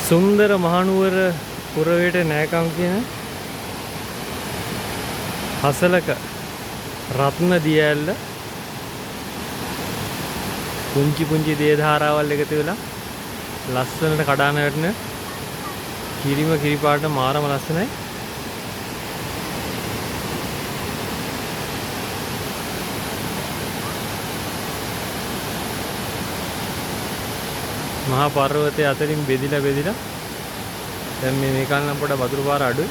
සුන්දර මහනුවර පුරවේට නෑකම් කියන හසලක රත්න දිය ඇල්ල පුංචි පුංචි දේ ධාරාවල් එකතු වෙලා ලස්සනට කඩාන වැටෙන කිරිම කිරිපාට මාරම ලස්සනයි. මහා පර්වතයේ අතරින් බෙදිලා දැන් මේ කල් නම් පොඩ වතුර පාර අඩුයි.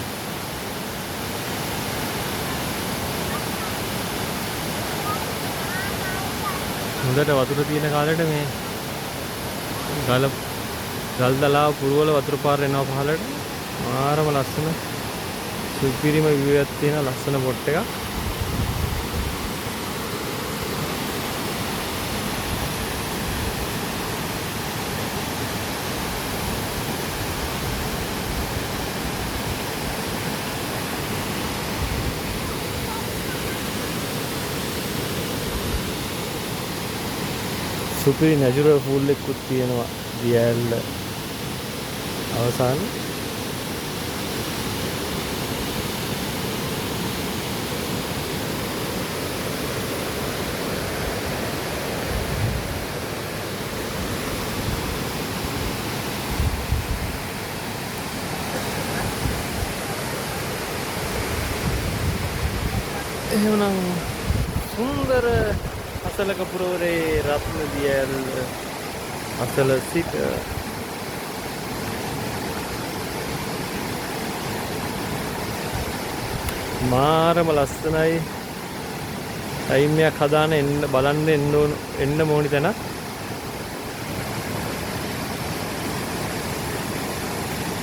හොඳට වතුර තියෙන කාලෙට මේ ගල්දලාව පුරවල වතුර පාර එනවා පහළට. මාරම ලස්සන සුපිරිම view එකක් තියෙන ලස්සන පොට් එකක්. සුපිරි නැචරල් පූල් එකකුත් තියෙනවා දිය ඇල්ල අවසාන. එහෙමනම් සුන්දර හසලක පුරවරේ රත්න දිය ඇල්ල අසල සිට මාරම ලස්සනයි. ටයිම් එකක් හදාන බලන්න එන්න ඕනි තැන.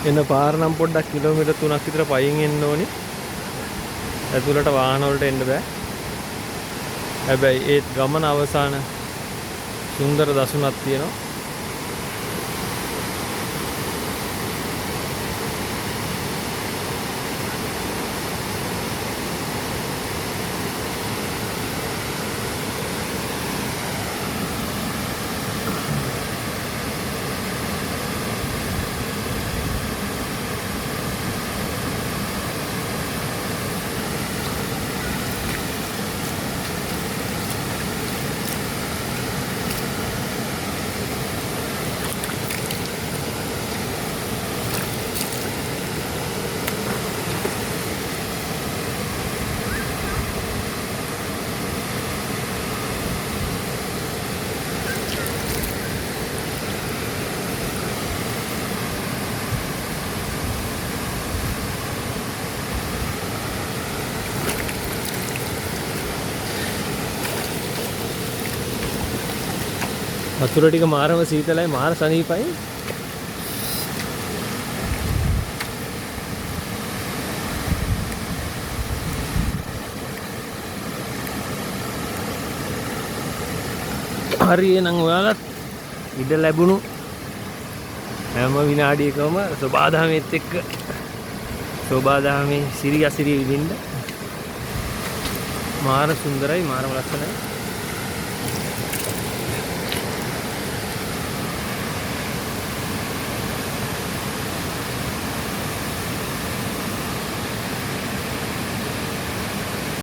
එන පාර නම් පොඩ්ඩක් කිලෝමීටර් 3ක් විතර පයින් එන්න ඕනි. ඇතුළට වාහන වලට එන්න බෑ. හැබැයි ඒත් ගමන අවසාන සුන්දර දසුනක් තියෙනවා. වතුර ටික මාරම සීතලයි, මාර සනීපයි. හරි එහෙනම් ඔයාලත් ඉඩ ලැබුණු හැම විනාඩියකම සෝබාදහමෙත් එක්ක සෝබාදහමේ සිරි අසිරි විඳින්න. මාර සුන්දරයි, මාරම ලස්සනයි.